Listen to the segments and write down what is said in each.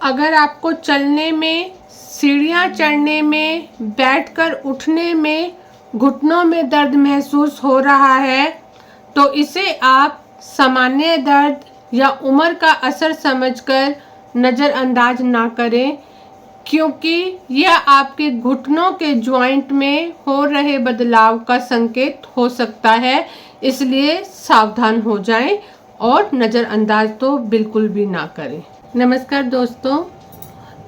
अगर आपको चलने में, सीढ़ियाँ चढ़ने में, बैठकर उठने में घुटनों में दर्द महसूस हो रहा है तो इसे आप सामान्य दर्द या उम्र का असर समझकर नज़रअंदाज ना करें, क्योंकि यह आपके घुटनों के जॉइंट में हो रहे बदलाव का संकेत हो सकता है। इसलिए सावधान हो जाएं और नज़रअंदाज तो बिल्कुल भी ना करें। नमस्कार दोस्तों,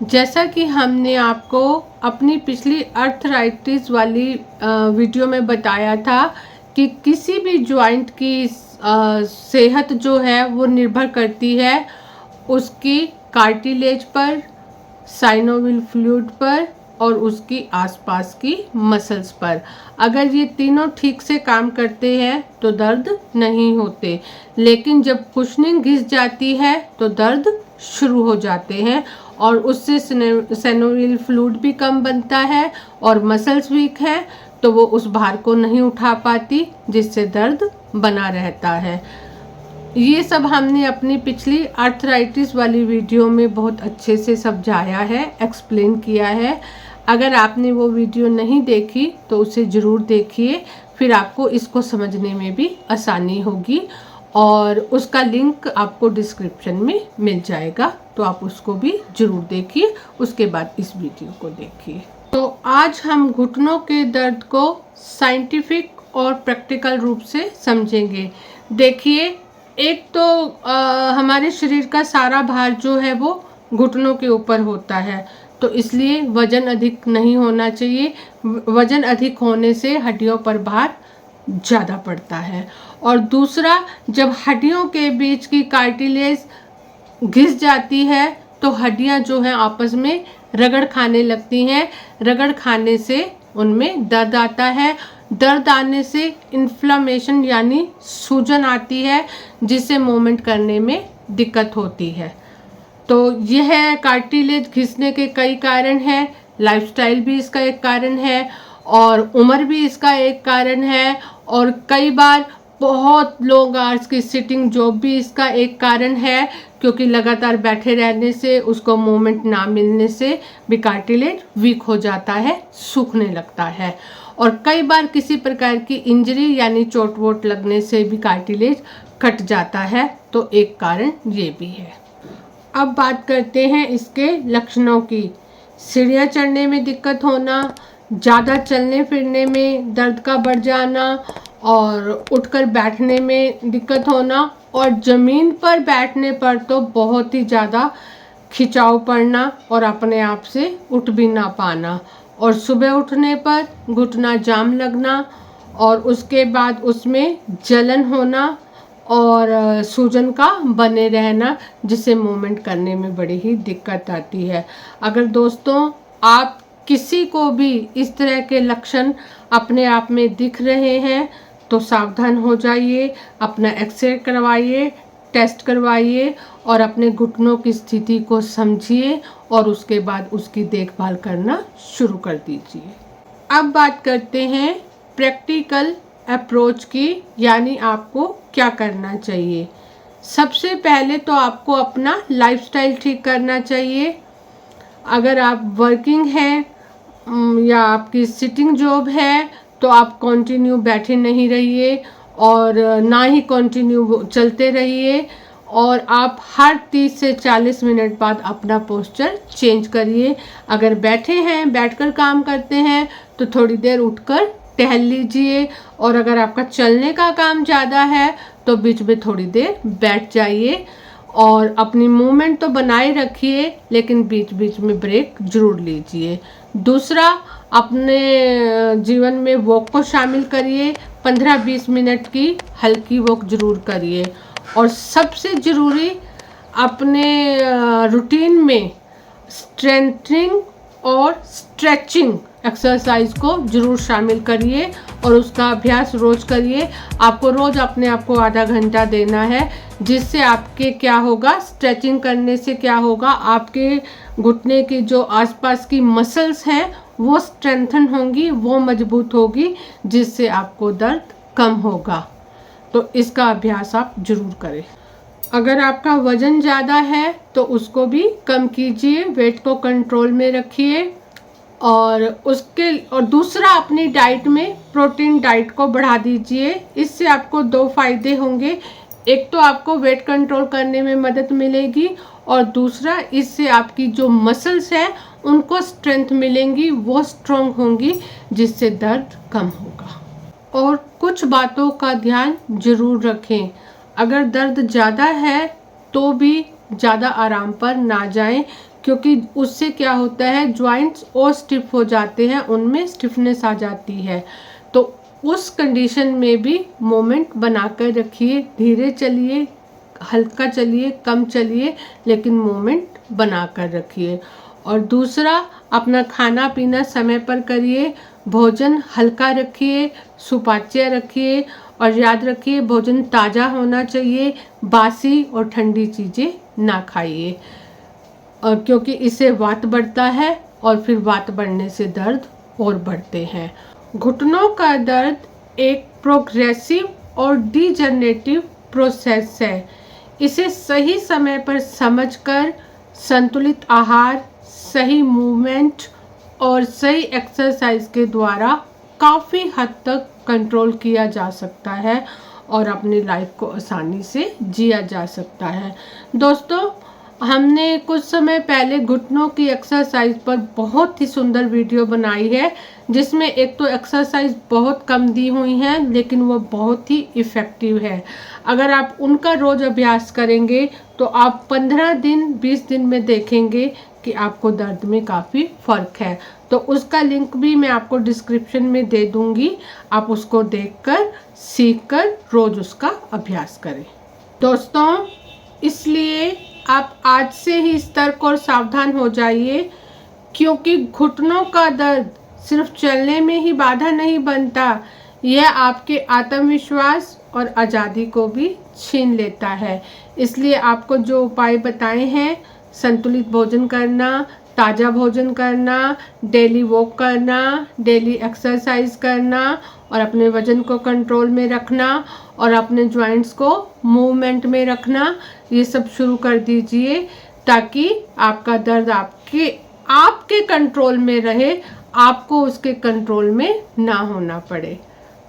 जैसा कि हमने आपको अपनी पिछली अर्थराइटिस वाली वीडियो में बताया था कि किसी भी जॉइंट की सेहत जो है वो निर्भर करती है उसकी कार्टिलेज पर, साइनोवियल फ्लूइड पर और उसकी आसपास की मसल्स पर। अगर ये तीनों ठीक से काम करते हैं तो दर्द नहीं होते, लेकिन जब कुशनिंग घिस जाती है तो दर्द शुरू हो जाते हैं और उससे साइनोवियल फ्लूइड भी कम बनता है और मसल्स वीक है तो वो उस भार को नहीं उठा पाती, जिससे दर्द बना रहता है। ये सब हमने अपनी पिछली आर्थराइटिस वाली वीडियो में बहुत अच्छे से समझाया है, एक्सप्लेन किया है। अगर आपने वो वीडियो नहीं देखी तो उसे ज़रूर देखिए, फिर आपको इसको समझने में भी आसानी होगी और उसका लिंक आपको डिस्क्रिप्शन में मिल जाएगा, तो आप उसको भी ज़रूर देखिए, उसके बाद इस वीडियो को देखिए। तो आज हम घुटनों के दर्द को साइंटिफिक और प्रैक्टिकल रूप से समझेंगे। देखिए, एक तो हमारे शरीर का सारा भार जो है वो घुटनों के ऊपर होता है, तो इसलिए वज़न अधिक नहीं होना चाहिए। वज़न अधिक होने से हड्डियों पर भार ज़्यादा पड़ता है। और दूसरा, जब हड्डियों के बीच की कार्टिलेज घिस जाती है तो हड्डियां जो हैं आपस में रगड़ खाने लगती हैं। रगड़ खाने से उनमें दर्द आता है। दर्द आने से इन्फ्लेमेशन यानी सूजन आती है, जिससे मूवमेंट करने में दिक्कत होती है। तो यह कार्टिलेज घिसने के कई कारण हैं। लाइफस्टाइल भी इसका एक कारण है और उम्र भी इसका एक कारण है और कई बार बहुत लॉन्ग आवर्स की सिटिंग जॉब भी इसका एक कारण है, क्योंकि लगातार बैठे रहने से, उसको मूवमेंट ना मिलने से भी कार्टिलेज वीक हो जाता है, सूखने लगता है। और कई बार किसी प्रकार की इंजरी यानी चोट वोट लगने से भी कार्टिलेज कट जाता है, तो एक कारण ये भी है। अब बात करते हैं इसके लक्षणों की। सीढ़ियाँ चढ़ने में दिक्कत होना, ज़्यादा चलने फिरने में दर्द का बढ़ जाना और उठकर बैठने में दिक्कत होना और ज़मीन पर बैठने पर तो बहुत ही ज़्यादा खिंचाव पड़ना और अपने आप से उठ भी ना पाना और सुबह उठने पर घुटना जाम लगना और उसके बाद उसमें जलन होना और सूजन का बने रहना, जिससे मूवमेंट करने में बड़ी ही दिक्कत आती है। अगर दोस्तों आप किसी को भी इस तरह के लक्षण अपने आप में दिख रहे हैं तो सावधान हो जाइए, अपना एक्सरे करवाइए, टेस्ट करवाइए और अपने घुटनों की स्थिति को समझिए और उसके बाद उसकी देखभाल करना शुरू कर दीजिए। अब बात करते हैं प्रैक्टिकल अप्रोच की, यानी आपको क्या करना चाहिए। सबसे पहले तो आपको अपना लाइफस्टाइल ठीक करना चाहिए। अगर आप वर्किंग हैं या आपकी सिटिंग जॉब है तो आप कंटिन्यू बैठे नहीं रहिए और ना ही कंटिन्यू चलते रहिए और आप हर 30 से 40 मिनट बाद अपना पोस्चर चेंज करिए। अगर बैठे हैं, बैठकर काम करते हैं तो थोड़ी देर उठकर टहल लीजिए और अगर आपका चलने का काम ज़्यादा है तो बीच में थोड़ी देर बैठ जाइए और अपनी मूवमेंट तो बनाए रखिए, लेकिन बीच बीच में ब्रेक जरूर लीजिए। दूसरा, अपने जीवन में वॉक को शामिल करिए। 15-20 मिनट की हल्की वॉक जरूर करिए और सबसे ज़रूरी, अपने रूटीन में स्ट्रेंथनिंग और स्ट्रेचिंग एक्सरसाइज को ज़रूर शामिल करिए और उसका अभ्यास रोज़ करिए। आपको रोज़ अपने आप को आधा घंटा देना है, जिससे आपके क्या होगा, स्ट्रेचिंग करने से क्या होगा, आपके घुटने की जो आसपास की मसल्स हैं वो स्ट्रेंथन होंगी, वो मजबूत होगी, जिससे आपको दर्द कम होगा। तो इसका अभ्यास आप ज़रूर करें। अगर आपका वज़न ज़्यादा है तो उसको भी कम कीजिए, वेट को कंट्रोल में रखिए। और दूसरा, अपनी डाइट में प्रोटीन डाइट को बढ़ा दीजिए। इससे आपको 2 फायदे होंगे। एक तो आपको वेट कंट्रोल करने में मदद मिलेगी और दूसरा, इससे आपकी जो मसल्स हैं उनको स्ट्रेंथ मिलेंगी, वो स्ट्रॉन्ग होंगी, जिससे दर्द कम होगा। और कुछ बातों का ध्यान ज़रूर रखें। अगर दर्द ज़्यादा है तो भी ज़्यादा आराम पर ना जाएं, क्योंकि उससे क्या होता है, जॉइंट्स और स्टिफ हो जाते हैं, उनमें स्टिफनेस आ जाती है। तो उस कंडीशन में भी मोमेंट बनाकर रखिए। धीरे चलिए, हल्का चलिए, कम चलिए, लेकिन मोमेंट बनाकर रखिए। और दूसरा, अपना खाना पीना समय पर करिए, भोजन हल्का रखिए, सुपाच्य रखिए और याद रखिए भोजन ताज़ा होना चाहिए। बासी और ठंडी चीज़ें ना खाइए, और क्योंकि इससे वात बढ़ता है और फिर वात बढ़ने से दर्द और बढ़ते हैं। घुटनों का दर्द एक प्रोग्रेसिव और डिजनरेटिव प्रोसेस है। इसे सही समय पर समझकर संतुलित आहार, सही मूवमेंट और सही एक्सरसाइज के द्वारा काफ़ी हद तक कंट्रोल किया जा सकता है और अपनी लाइफ को आसानी से जिया जा सकता है। दोस्तों, हमने कुछ समय पहले घुटनों की एक्सरसाइज पर बहुत ही सुंदर वीडियो बनाई है, जिसमें एक तो एक्सरसाइज बहुत कम दी हुई हैं, लेकिन वो बहुत ही इफ़ेक्टिव है। अगर आप उनका रोज़ अभ्यास करेंगे तो आप 15 दिन 20 दिन में देखेंगे कि आपको दर्द में काफ़ी फ़र्क है। तो उसका लिंक भी मैं आपको डिस्क्रिप्शन में दे दूँगी। आप उसको देखकर, सीखकर रोज़ उसका अभ्यास करें। दोस्तों, इसलिए आप आज से ही सतर्क और सावधान हो जाइए, क्योंकि घुटनों का दर्द सिर्फ चलने में ही बाधा नहीं बनता, यह आपके आत्मविश्वास और आज़ादी को भी छीन लेता है। इसलिए आपको जो उपाय बताए हैं, संतुलित भोजन करना, ताज़ा भोजन करना, डेली वॉक करना, डेली एक्सरसाइज करना और अपने वज़न को कंट्रोल में रखना और अपने जॉइंट्स को मूवमेंट में रखना, ये सब शुरू कर दीजिए, ताकि आपका दर्द आपके कंट्रोल में रहे, आपको उसके कंट्रोल में ना होना पड़े।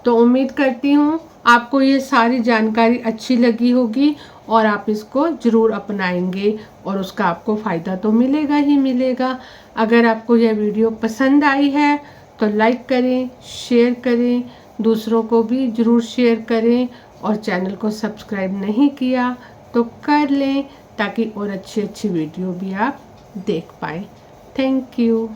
तो उम्मीद करती हूँ आपको ये सारी जानकारी अच्छी लगी होगी और आप इसको ज़रूर अपनाएंगे और उसका आपको फ़ायदा तो मिलेगा ही मिलेगा। अगर आपको यह वीडियो पसंद आई है तो लाइक करें, शेयर करें, दूसरों को भी ज़रूर शेयर करें और चैनल को सब्सक्राइब नहीं किया तो कर लें, ताकि और अच्छी अच्छी वीडियो भी आप देख पाएँ। Thank you.